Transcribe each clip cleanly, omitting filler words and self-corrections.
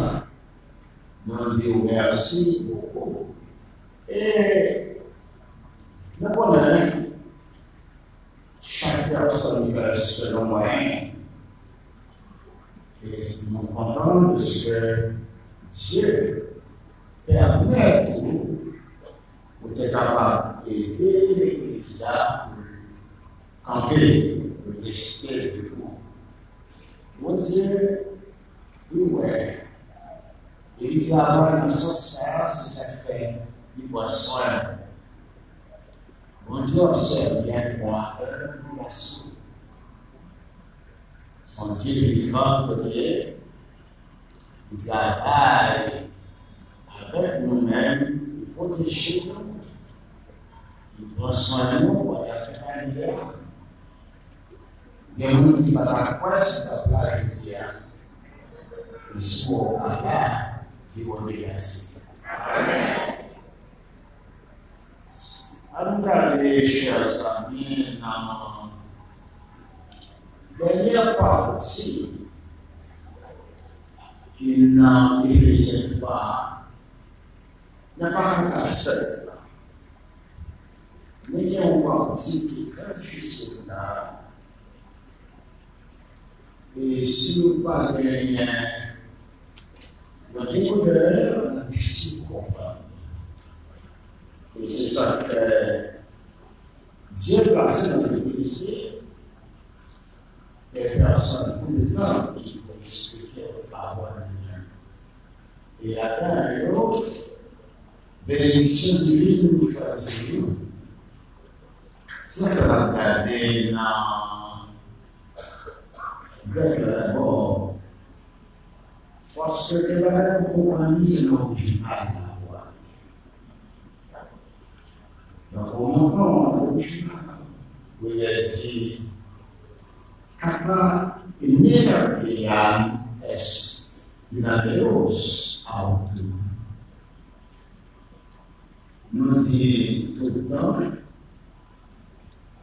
ça. Nous disons merci beaucoup. Et nous connaissons chaque personne fait selon moyen. Et nous sommes contents de ce que Dieu permet pour être capable d'aider l'Église à camper, pour rester debout. Mon Dieu, ouais. Et il travaille dans ce sens, c'est ça fait du poisson. Mon Dieu observe bien moi, la soupe. Son Dieu vivant, côté, il travaille avec nous-mêmes, il protège nous, il prend soin de nous pour faire un hiver. Il y a un qui va la quoi, c'est la plage de Dieu. Il soit là, qui va nous remercier. Regardez, chers amis, dans la dernière partie, il n'en est pas. Il n'y a pas un seul. Mais il y a une partie qui est très difficile là. Et si vous parlez d'un décodeur, la difficile de comprendre. Et c'est ça que Dieu placé dans l'Église des personnes pour le temps qui peuvent expliquer les paroles de Dieu. Et après, un autre, bénédiction divine nous fait aussi. C'est ça qu'on a regardé dans Grèk Lang. Parce que la compagnie, c'est l'original. Donc, au moment où il a dit, Kata inera es inadeos auto. Nous dit tout le temps,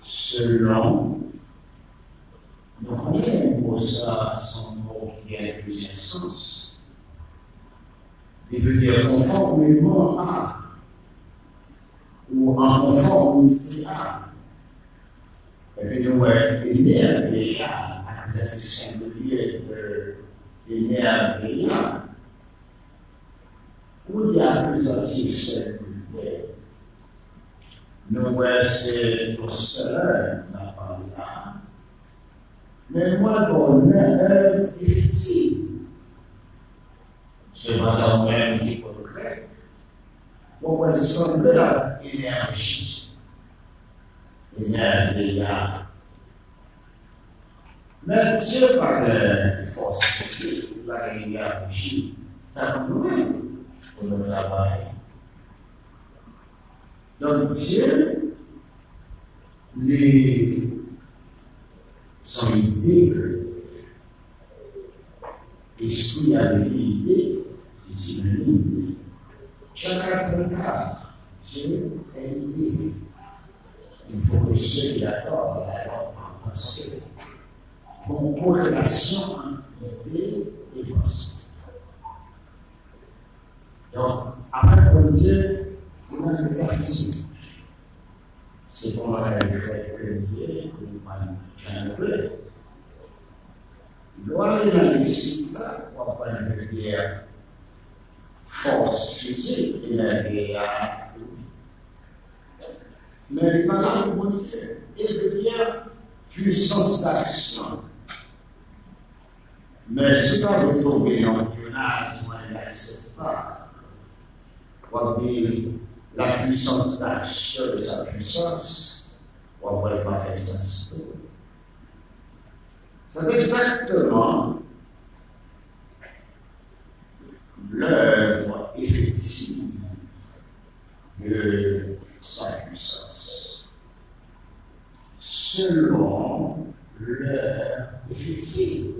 selon, nous voyons pour ça son mot qui a plusieurs sens. Il veut dire conformément à ou en conformité à. Et puis nous voyons l'énergie à la singulier de l'énergie où il y a plusieurs singuliers. Nous voyons c'est pour cela la parole là. Mais moi, dans l'œuvre effective, je vais dans le même niveau de grec. On va sembler à l'énergie. L'énergie là. Mais Dieu par la force de la énergie, dans nous-mêmes, pour le travail. Donc Dieu, son idée, l'esprit avait l'idée, discipline. Chacun prépare, Dieu est l'idée. Il faut que ceux qui accordent la pensée, pour une corrélation entre idée et pensée. Donc, après pour Dieu, on a une métaphysique. C'est pour moi qu'elle fait prier, que nous allons faire. Loin de la discipline, on va dire force physique et la guerre. Mais il va la bonté et de dire puissance d'action. Mais si on veut tomber dans le pionage, on n'accepte pas. On va dire la puissance d'action de sa puissance, on va pas faire ça. C'est exactement l'œuvre effective de sa puissance. Selon l'œuvre effective.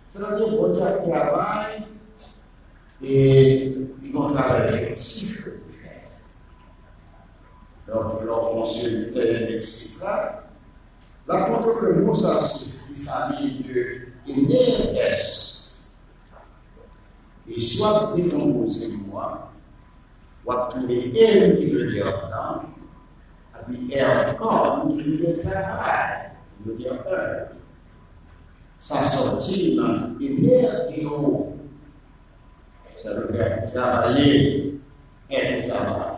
C'est-à-dire qu'on travaille et ils ont un travail effectif. Donc, lorsqu'on se tait etc., la contre que nous, ça c'est une famille de Dènye. Et soit décomposé moi, ou appeler elle qui veut dire temps, et puis elle encore qui veut dire travail, qui veut dire heure. Ça sortit dans hier et haut. Ça veut dire travailler, être travail.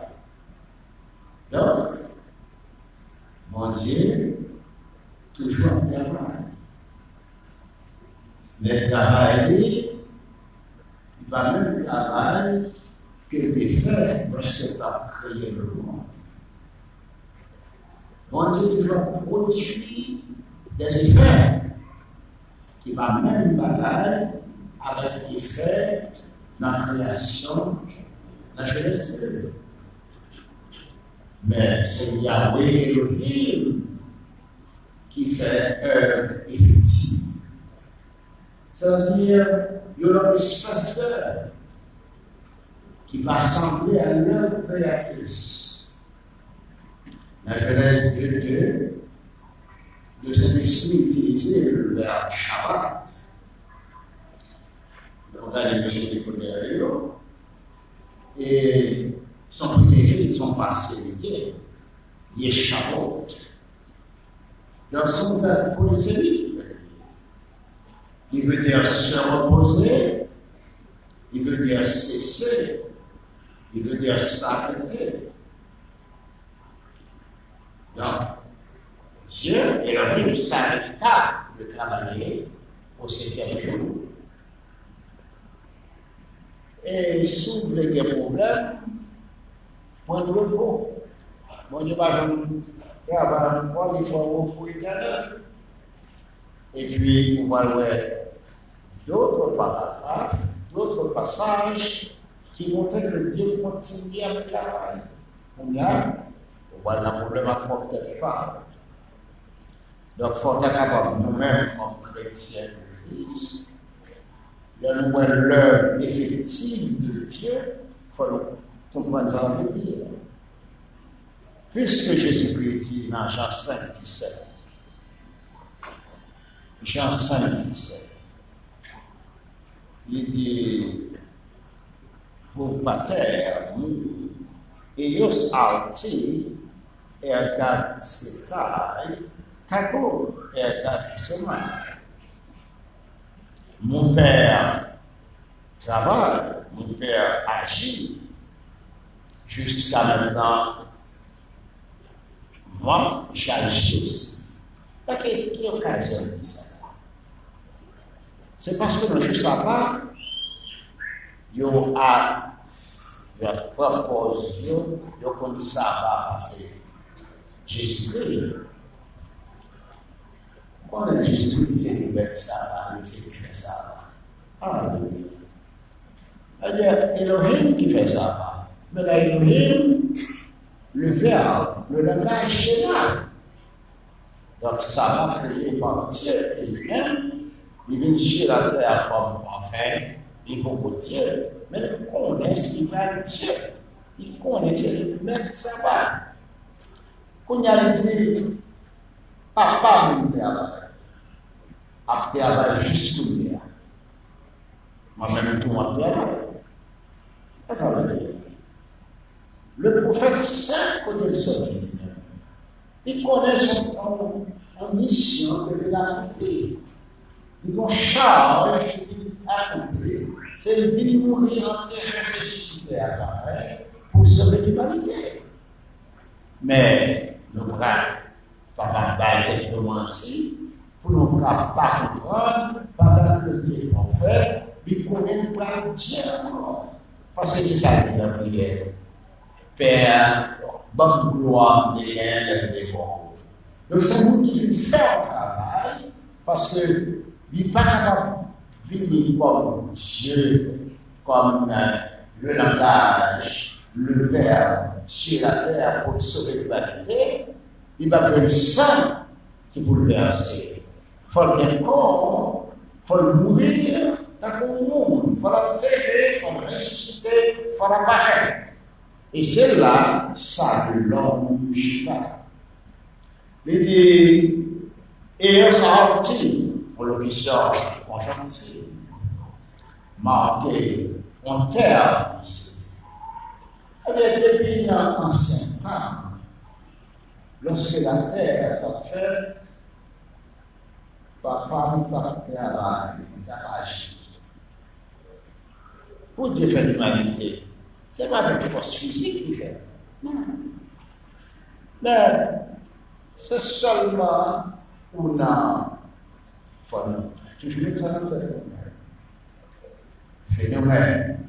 Donc, mon Dieu, toujours travail. Mais travailler, il va même travailler que des faits lorsque tu as créé le monde. Mon Dieu toujours produit des effets qui va même bagaille avec des faits dans la création de la Genèse 2. Mais c'est Yahweh Elohim qui fait œuvre effective. Ça veut dire qu'il y a un espace d'œuvre qui va sembler à l'œuvre créatrice. La Genèse 2, le Saint-Esprit utilisait le verbe Shabbat. On a les Jésus Christ et son péché, son passé, il est Shabbat. Dans son verbe polysémique, il veut dire se reposer, il veut dire cesser, il veut dire s'arrêter. Donc, Dieu Elohim s'arrêta de travailler au 7e jour. Et il s'ouvre des problèmes pour le repos. Bon Dieu va travailler encore, il faut un repos éternel. Et puis, on va voir d'autres paragraphes, d'autres passages qui montrent que Dieu continue à travailler. On voit le problème à peut-être pas. Donc, il faut être capable, nous-mêmes, comme chrétiens de Christ, de nous voir l'œuvre effective de Dieu, il faut comprendre ça veut dire. Puisque Jésus-Christ dit dans Jean 5, 17, Jean 5, 17, il dit, pour pater, et yos alti, et gade setai, tako, et gade soma. Mon père travaille, mon père agit, jusqu'à maintenant, moi, j'agis aussi. Parce que qui occasionne ça? C'est parce que je ne sais pas, il a propose, il comme ça va passer. Jésus-Christ. Quand Jésus-Christ disait que ça va, il sait qu'il fait ça va. Alléluia. C'est-à-dire, Elohim qui fait ça va. Mais là, Elohim, le verbe, le langage est là. Donc, ça va créer par Dieu et lui-même. Il vient sur la terre comme enfin, il faut Dieu, mais il connaît ce qu'il va Dieu. Il connaît ce qu'il va ça va. Quand il a dit, papa, mon travail, après travail juste pour moi-même, tout mon travail. Qu'est-ce que ça veut dire? Le prophète sait côté de sortie. Il connaît son mission de l'accomplir. Il a charge d'accomplir. C'est le vie mourir en terre ressuscité pour sauver l'humanité. Mais nous ne pas exactement ainsi, pour nous ne pas comprendre, pendant que le Dieu qu'on fait, il connaît pas Dieu encore. Parce que c'est ça qui est la prière. Père, bonne gloire des uns des bons. Donc c'est nous qui faisons le travail, parce que il n'est pas capable de venir comme Dieu, comme le langage, le verbe sur la terre pour sauver l'humanité. Il va prendre le sang qui vous le verser. Il faut le corps, il faut le mourir, tant qu'on mourre. Il faut l'enterrer, il faut le ressusciter, il faut l'apparaître. Et c'est là, ça de l'homme chita. Il dit, et on sortit pour le bishop conjonctif, marqué en terre. Depuis l'ancien temps, lorsque la terre est faite, papa nous travaille, pour Dieu faire l'humanité. Ce n'est pas avec force physique qu'il fait. Non. Mais c'est seulement on a toujours ça phénomène.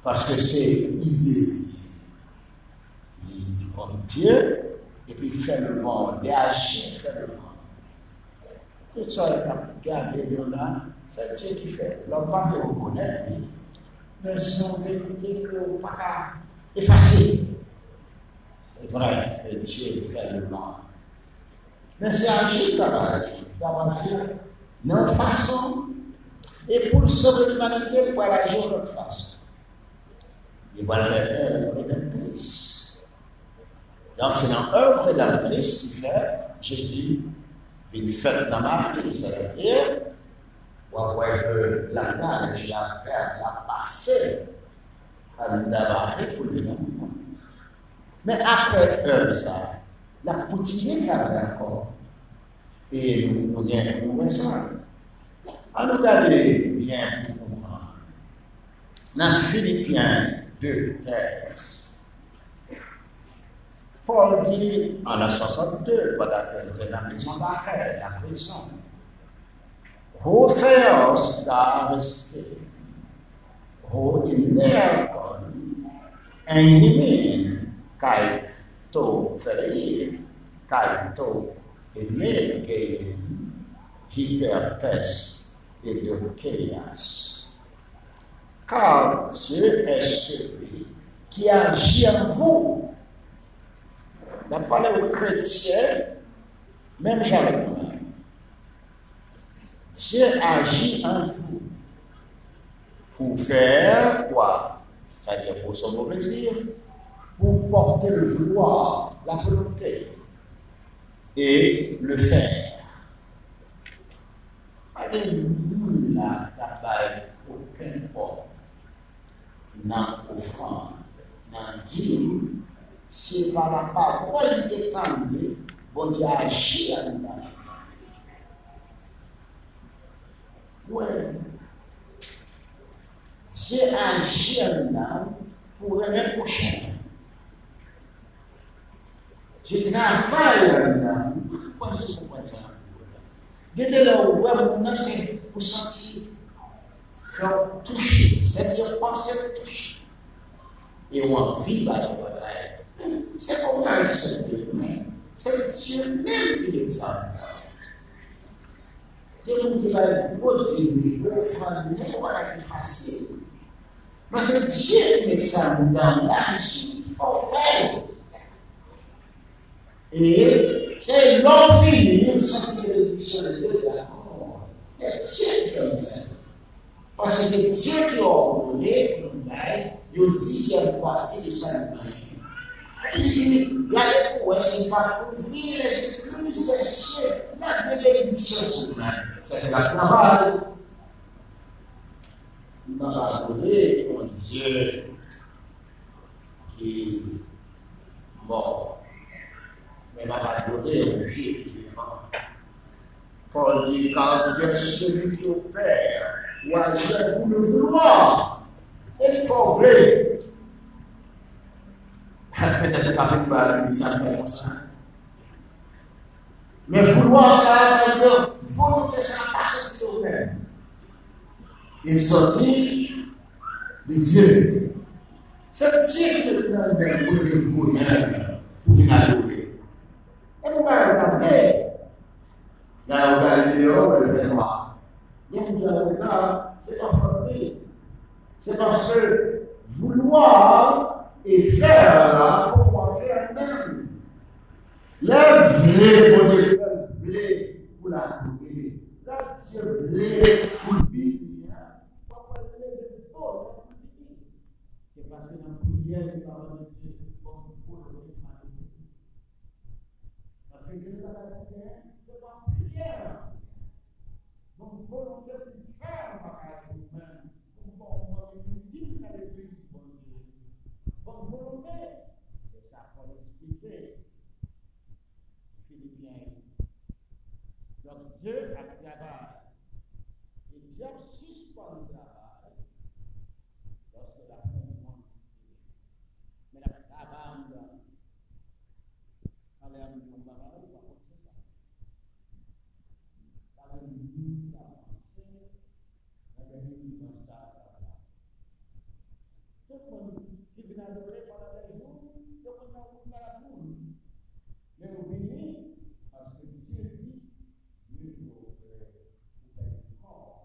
Parce que c'est idée. Il dit comme Dieu, et puis il fait le monde, il agit, il fait le monde. Tout ça est regardé là, c'est Dieu qui fait. L'homme pas que vous connaissez, mais son vérité que vous ne pouvez pas effacer. C'est vrai que Dieu fait le monde. Mais c'est un juste travail. Notre façon, et pour sauver l'humanité, pour agir de notre façon. Il va le faire œuvre rédemptrice. Donc, c'est dans œuvre rédemptrice qu'il fait Jésus, il fait dans ma vie, c'est-à-dire, on voit que la nage, la faire, la passer, à l'avarite pour le monde. Mais après ça, la poutine travaille encore. Et nous gagnons ça. Alors, regardez bien pour comprendre. Dans Philippiens 2:13, Paul dit en la 62, pendant qu'elle était dans la maison d'arrêt, la prison, Ho theos da reste, ho inergon, enhimin, kai to ferir, kai to enegen, hypertes et de chaos. Car Dieu est celui qui agit en vous. La parole aux chrétiens, même avec nous. Dieu agit en vous pour faire quoi? C'est-à-dire pour son plaisir, pour porter le vouloir, la volonté et le faire. Allez-nous là, travail aucun port, n'a offrande, n'a dit, c'est par la parole de Tanpri, bon Dieu agit en nous. Oui. Dieu agit en nous pour l'année prochaine. Je travaille en nous. Pourquoi je suis comme ça? Dès là où on a c'est pour sentir qu'on touche, c'est-à-dire penser toucher. Et on vit par la parole. C'est comme ça que c'est Dieu. C'est Dieu même qui les a. Dieu nous va motiver, offrir, c'est pas facile. Mais c'est Dieu qui les a dans l'âge, il faut faire. Et c'est l'homme fini, il sentit sur le Dieu d'accord. C'est Dieu qui fait ça. Parce que c'est Dieu qui a ordonné pour nous, il dit qu'il y a une partie de sa vie. Il dit, regardez pour c'est pas pour vivre, c'est plus des cieux, la bénédiction sur nous. C'est la travail. Il m'a donné un Dieu qui est mort. Mais m'a donné un Dieu qui est mort. Paul dit, car Dieu est celui qui opère, ou agir pour le vouloir. C'est trop vrai. Peut-être qu'avec lui, ça ne fait pas ça. Mais vouloir ça, ça veut dire volonté, ça passe sur nous-mêmes. Il sortit de Dieu. C'est Dieu qui est dans le même pour nous adorer. Et vous allez regarder. Dans le Galiléo, le Wesner. Il y a un cas, c'est pas vrai. C'est parce que vouloir et faire là pour montrer un même. Le blé pour la couper. Le blé pour le vivre. Pourquoi le blé est fort? C'est parce que dans la prière, il parle de Dieu comme pour l'humanité. Parce que Dieu dans la prière, c'est en prière. Donc, volonté de faire ma carrière humaine pour Dieu a travaillé. Et Dieu suspend le travail lorsque la fin du monde est. Mais la travail, quand les amis ont travaillé, il va continuer ça. Parce que nous avons avancé, dans ça. Tout le monde qui vient adorer pendant les jours, tout le monde a ouvert la poule. Mais au béni, parce que Dieu dit, nous devons faire du corps,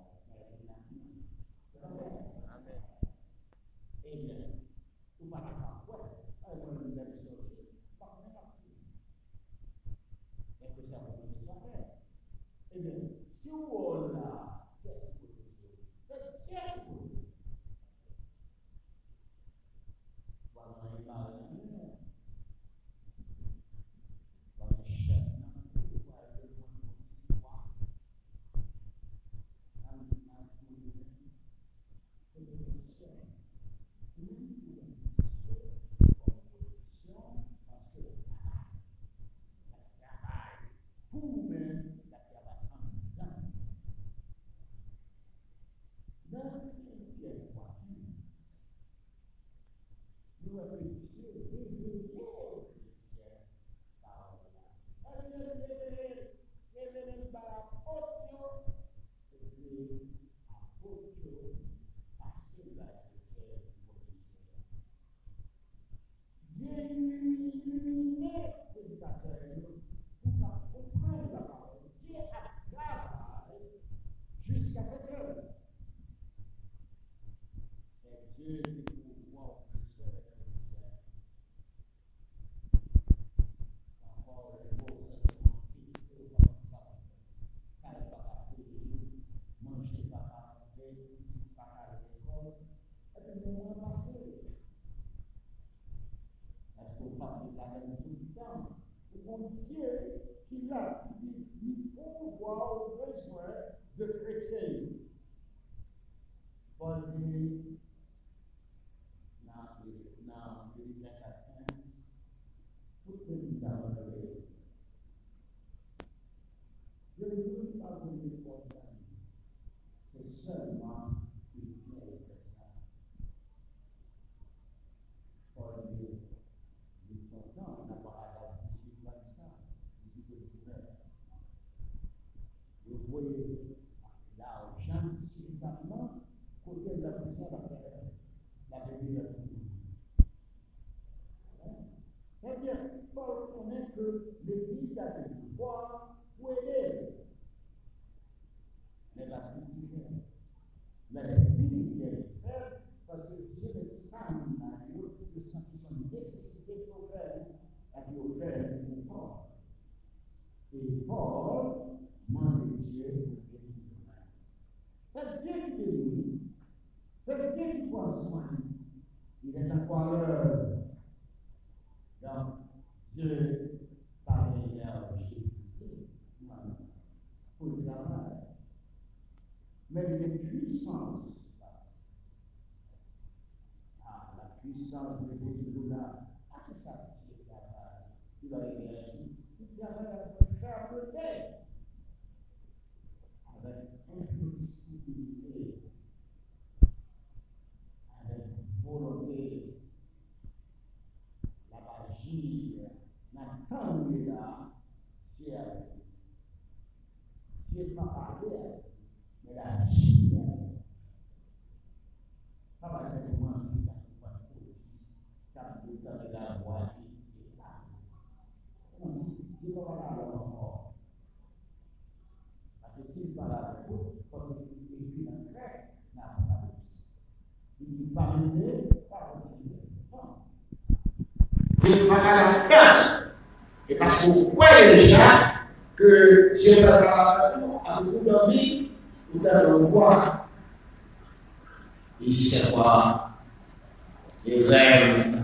Amen. Eh bien, vous ne pouvez pas faire. Alors, on nous a dit ça. Pas même pas. Et que ça va nous faire. Eh bien, si on a, qu'est-ce que vous dites? C'est Dieu. Voilà, il va rien. Dieu qui l'a, il faut voir au besoin de chrétiens. Paul dit, dans Philippiens 4:15, tout ce que nous avons donné. Je ne veux pas vous dire pour ça. C'est seulement une clé de ça. Paul dit, nous sommes contents d'avoir à la bouche comme ça. Vous voyez l'argent suffisamment pour que la puissance la devenir. C'est-à-dire, Paul connaît que l'Église a du pouvoir pour aider. Mais la culture, mais l'Église est faite parce que Dieu est saint, de son nécessité pour faire, pour faire du pouvoir. Et Paul mande Dieu pour bénir. C'est Dieu qui bénit. C'est Dieu qui prend soin. Il est encore l'heure. Donc, Dieu, par l'énergie, pour le travail. Mais il y a une puissance. La puissance de Dieu là. Ah, c'est ça, Dieu travaille. Il a l'énergie. Il travaille avec fermeté. Avec impulsivité. Avec volonté. La magie, n'attendez là, c'est avec. C'est pas parler, mais la magie. Ça va être comment si la police, quand vous avez la voix, c'est là. C'est pas là encore. Parce que s'il parle avec vous, comme il écrit en grec, n'a pas de plus. Il dit parler, pas continuer. C'est pas la place. Et parce qu'on voit déjà que Dieu a beaucoup d'envie, vous allez le voir. Il sait quoi? Les rêves.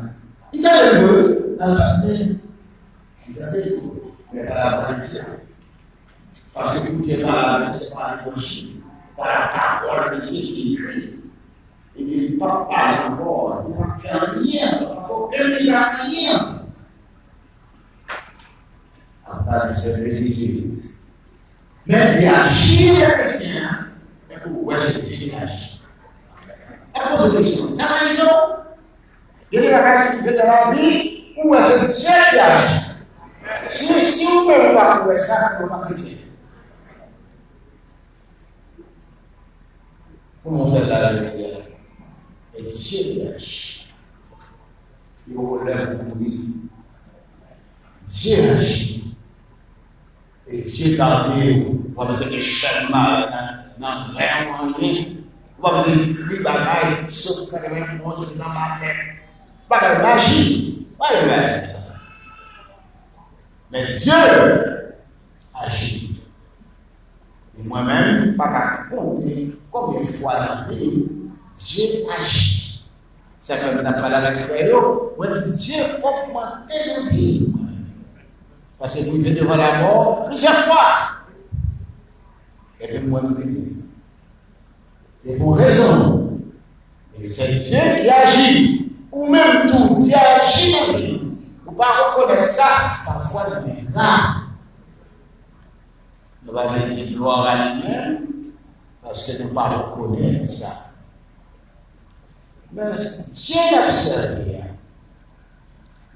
Il a le mot dans la vie. Ils avaient tout. Mais ça n'a pas été ça. Parce que vous n'êtes pas là, c'est pas l'évangile. Par la parole de Dieu qui écrit. Il ne va pas encore, il ne va faire rien, il ne va rien. À part de cette petite Mais il agit les chrétiens, mais pourquoi c'est Dieu qui agit? À cause de question, ça va dire non? Il y a des gens qui vivent dans la vie, où c'est Dieu qui agit. Si vous ne pouvez pas trouver ça, vous ne pouvez pas chrétien. Comment faire la lumière? Et Dieu qui agit. Il faut lève pour lui. Dieu agit. Et Dieu garde. Vous avez besoin de chèvement, non, vraiment rien. Vous avez besoin de cris, bagaille, sauf que les gens montrent dans ma tête. Bagaille magie. Pas le même. Mais Dieu agit. Et moi-même, pas qu'à compter combien de fois dans la vie, Dieu agit. Ça fait que je parle avec frère, moi je dis Dieu augmente nos vies. Parce que vous venez devant la mort plusieurs fois. Et puis moi, je dis, c'est pour raison. Et c'est Dieu qui agit. Ou même tout, Dieu agit dans la vie. Vous ne pouvez pas reconnaître ça, parfois il est là. Nous allons dire gloire à lui-même, parce que nous ne pouvons pas reconnaître ça. Mais Dieu l'a servi.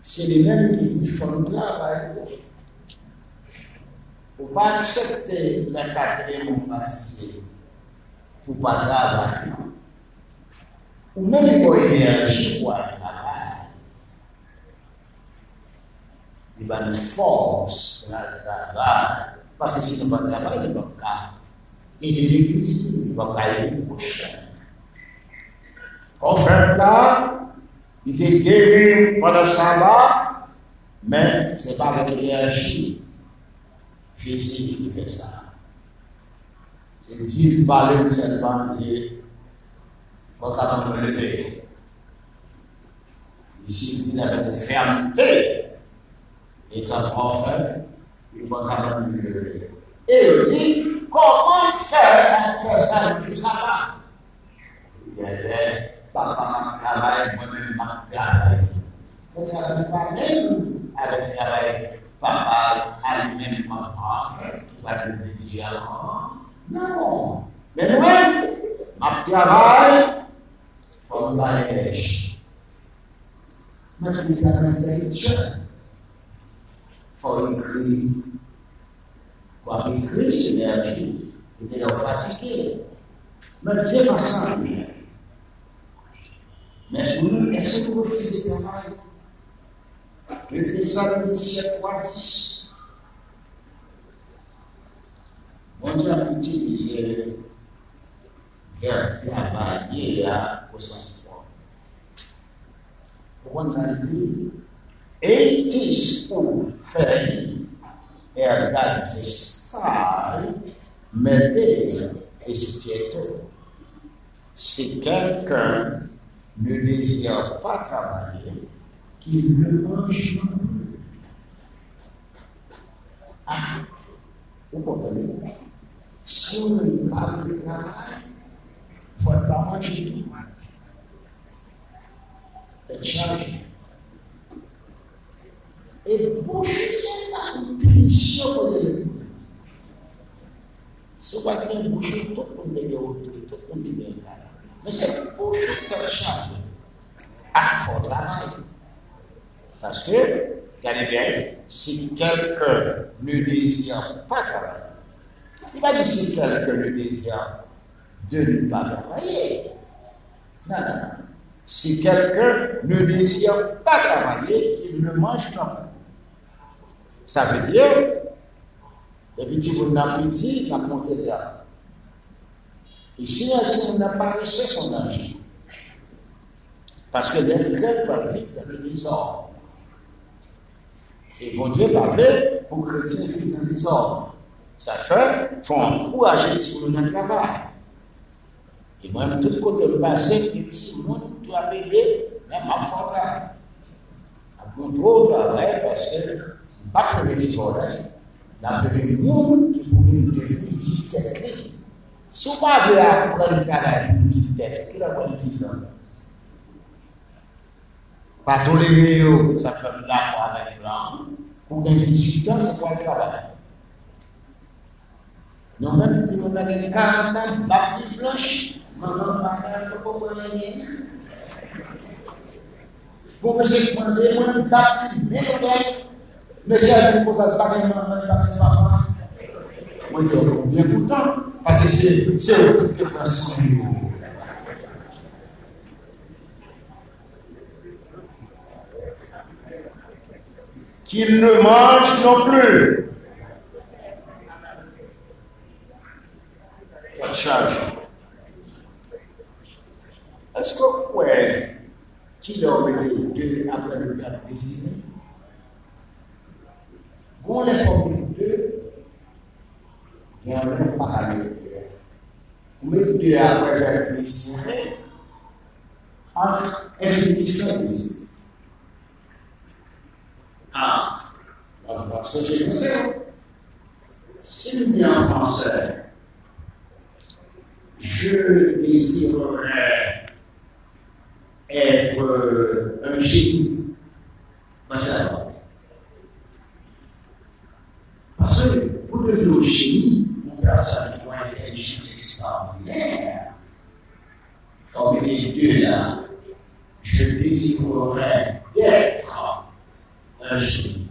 C'est lui-même qui dit qu'il faut le travail. Pour ne pas accepter les quatrièmes baptisés, pour ne pas travailler. Ou même pour énergie pour travailler. Il va nous force dans le travail. Parce que si nous ne travaillons pas, il ne va pas. Il est l'église, il ne va pas aller au prochain. Au frère là, il était guéri pendant le sabbat, mais ce n'est pas avec l'énergie physique qui fait ça. C'est Dieu qui parle seulement Dieu pour qu'on le lever. Ici, il avait une fermeté. Et un prophète, il va quand même le lever. Et il dit, comment faire pour faire ça depuis ça va? Il y avait, papa m'a travaillé, moi-même m'a travaillé. On travaille pas même avec le travail, papa a lui-même m'a prophète, qui va le dire alors. Non. Mais nous-mêmes, m'a travaillé, comme dans les pêches. Mais je dis à la faut écrire. Pour écrire, c'est l'énergie. Il était fatigué. Mais Dieu m'a semblé. Mais nous, est-ce que vous refusez le travail? Le Thessaloniciens 3:10. Bon Dieu a utilisé vers travailler au sens fort. Pourquoi on a dit? Et tis pour faire et regarder style, mettez et si quelqu'un ne désire pas travailler, qu'il ne mange non plus. Ah, vous comprenez? Si on ne parle pas de travail, il ne faut pas manger tout. C'est chargé. Et boucher, c'est une punition pour les gens. Si vous avez bouché, tout le monde est autour, tout le monde est là. Mais c'est boucher qui est chargé. Ah, il faut travailler. Parce que, regardez bien, si quelqu'un ne désire pas travailler, il va dire si quelqu'un ne désire de ne pas travailler. Non, non, non. Si quelqu'un ne désire pas travailler, il ne mange pas. Ça veut dire, les petits vous n'avez petit, n'a monté là. Et si un petit n'a pas reçu son ami, parce que les Grecs parlaient dans le désordre. Et bon Dieu parlait pour que les chrétiens vivent dans le désordre. Ça fait, il faut encourager les petits dans le travail. Et moi, de tout côté, le passé, les petits doivent aider, même à faire travail. À contrôler le travail, parce que pas pour les petits volets, dans le monde qui vous dit de petite tête. Si vous avez apprendre le travail de petite tête, qui est la politique? Pas tolérer, ça fait d'accord avec blanc. Pour 18 ans, c'est quoi le travail? Nous-mêmes, si on a 40 ans, la plus blanche, maman, papa, pourquoi rien? Pour que je demande, moi, je pas mais si elle ne pose pas de maman, papa, moi, je dis bien pourtant, parce que c'est eux qui prennent soin de nous. Qu'ils ne mangent non plus. Charge. Est-ce que vous pouvez qui leur mettez deux après le plat désigné? Vous les formez deux, il n'y a même pas à le faire. Vous mettez deux après le plat désigné entre infinition et désigné. Ah, ce que je sais, si nous en français, je désirerais être un génie. Parce que pour devenir un génie, une personne qui a une intelligence extraordinaire, comme les deux là, je désirerais être un génie.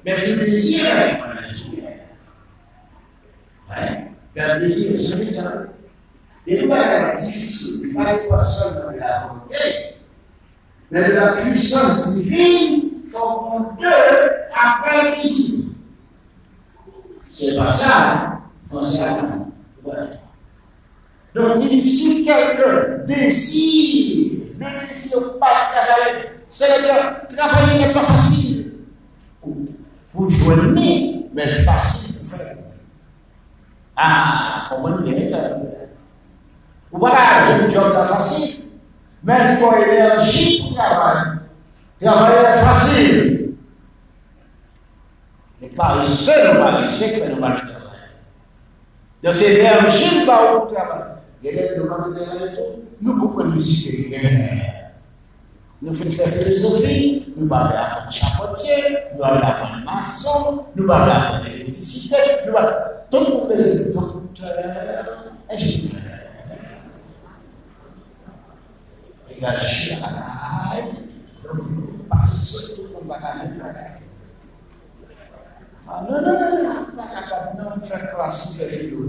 Mais je désirerais être un génie. Ouais. Le désir est suffisant. Des fois, c'est difficile, il ne fallait pas seulement de la volonté, mais de la puissance divine formant deux après le désir. C'est pas ça, concernant. Donc, si quelqu'un désire, ne désire pas travailler, c'est-à-dire travailler n'est pas facile. Vous joignez, mais facile pour faire. Ah, comment bien ça? Voilà, j'ai un job facile, mais pour l'énergie pour travailler. Travailler est facile. Et par seul mari, c'est que nous allons travailler. Donc c'est l'énergie qui va au travail. Nous comprenons ici que nous faisons philosophie, nous allons apprendre chapotier, nous allons apprendre maçon, nous allons apprendre l'électricité, nous allons tout le monde est docteur, ingénieur. Et là, je suis à donc parce que tout le monde va gagner. Ah non, pas capable, non, faire classique de philo.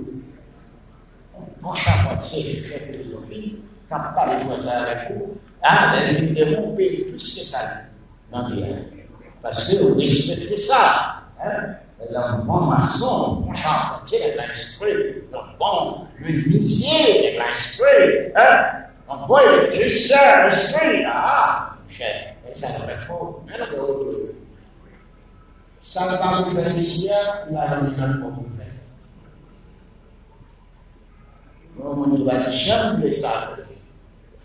Bon chapotier, faire philosophie, quand on parle de ça avec vous, les devons payer plus que ça. Non, bien. Parce que vous respectez ça. Le bon maçon, le charpentier de l'esprit, le bon menuisier de l'esprit, le bon électricien de l'esprit. Ah, cher, ça ne fait trop. Ça ne va vous faire ici, il va vous faire pour vous faire. On ne va jamais ça.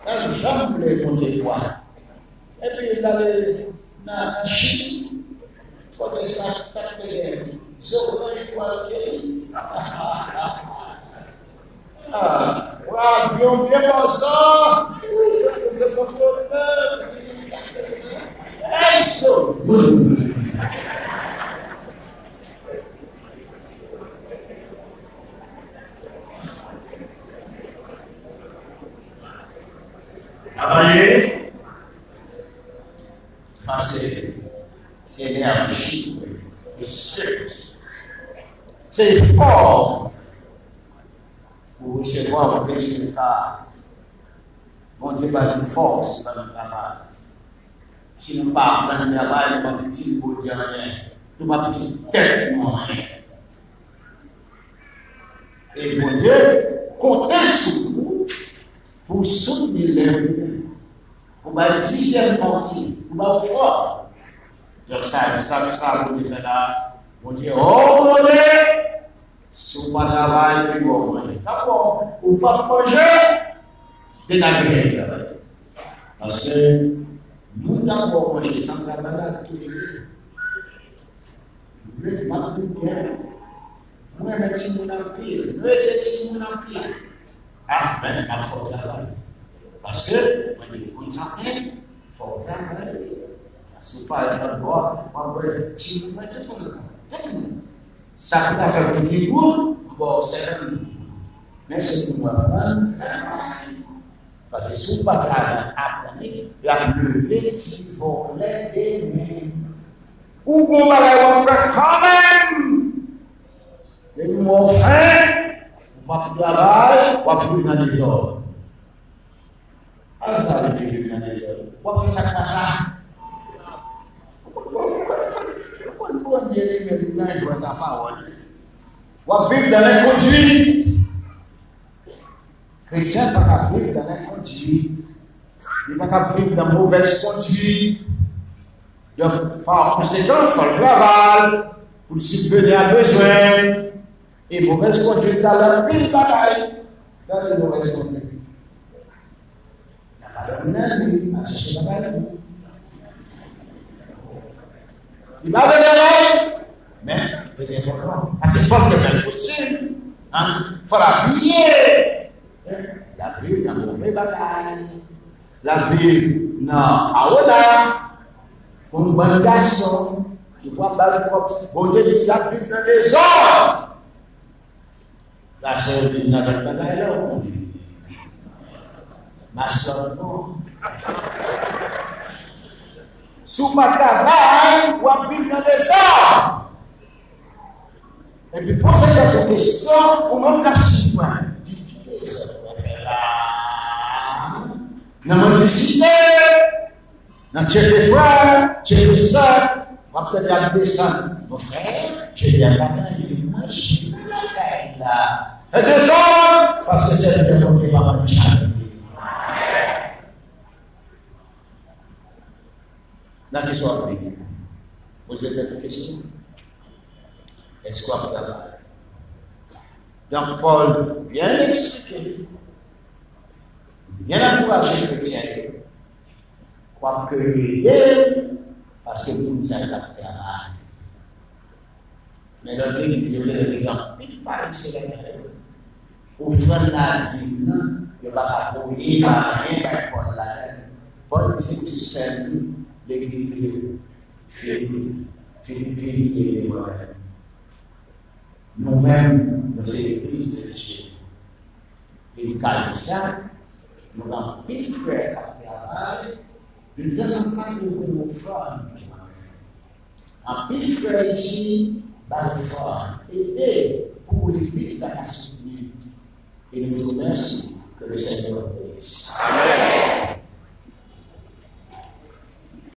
Jamais les compter quoi. Et puis, il avait la Chine. Faut que ça tape les ah, avion bien pensant. Travailler, c'est l'énergie. C'est fort pour recevoir un résultat. Mon Dieu va nous force dans le travail. Si nous parlons dans le travail, nous ne pouvons pas vous dire rien. Nous ne pouvons pas dire tellement rien. Et mon Dieu, comptez sur vous pour soutenir les pour ma 10e partie, pour ma foi. Donc ça, vous dites là, on dit, oh, mon Dieu, si on ne travaille, puis on va manger. D'accord, on va manger, de la guerre. Parce que nous n'avons pas mangé sans travail tous les jours. Nous ne pouvons pas bien. Nous avons petit mon empire. Nous avons petit mon empire. Ah, mais il faut travailler. Parce que, quand il faut une santé, il faut travailler. Si pas être droit, on va dire, si vous mettez tout le monde. Ça peut faire petit bout, bon, c'est mais c'est pour moi, parce que si vous ne pas apprenez, la lever si vous levez même. Ou vous allez faire quand même. Et mon frère, on va travailler, on va plus dans les ordres. Alors ça veut dire dans les ordres. On va faire ça comme ça. On dirait que nous avons ta parole. On va vivre dans les conduites. Chrétien ne peut pas vivre dans les conduites. Il ne peut pas vivre dans mauvaise conduite. Donc, par conséquent, il faut le travail pour subvenir à besoin. Et mauvaise conduite dans la pile bagaille. Dans les mauvaises conduites. Il n'y a pas de monde à chercher la bagaille. Il va venir, mais c'est important. Parce que c'est fort de même possible. Il faut l'habiller. La vie dans le mauvais bagaille. La vie dans Aola. Pour une bonne garçon qui voit le propre. Bon Dieu dit la vie dans les hommes. La soeur vit dans le bagaille là. Ma soeur, non. Sous ma travail, ou vivre dans les hommes. Et puis, pour cette question, on manque à suivre. Dans mon décidé, dans quelques frères, quelques sœurs, on va peut-être aller descendre. Mon frère, j'ai bien bagagé, moi, j'ai bien bagagé là. Et descendre, parce que c'est le premier papa de charité. La question à prier. Posez cette question. Est-ce qu'on va travailler? Donc, Paul, bien expliqué, bien encouragé les chrétiens, quoi que parce que nous sommes à travail. Mais le Dieu, il y a des gens qui parlent sur les rêves. Au fond de la vie, il n'y a pas de il n'y a rien pour la rêve. Paul, c'est aussi simple. L'église Philippine et nous-mêmes, nous sommes l'église de Dieu. Et quand ça, nous avons pile frère à travail, nous ne sommes pas de nos frères. En pile frère ici, dans le frère, aider pour l'église à la soutenir. Et nous nous remercions que le Seigneur bénisse. Amen.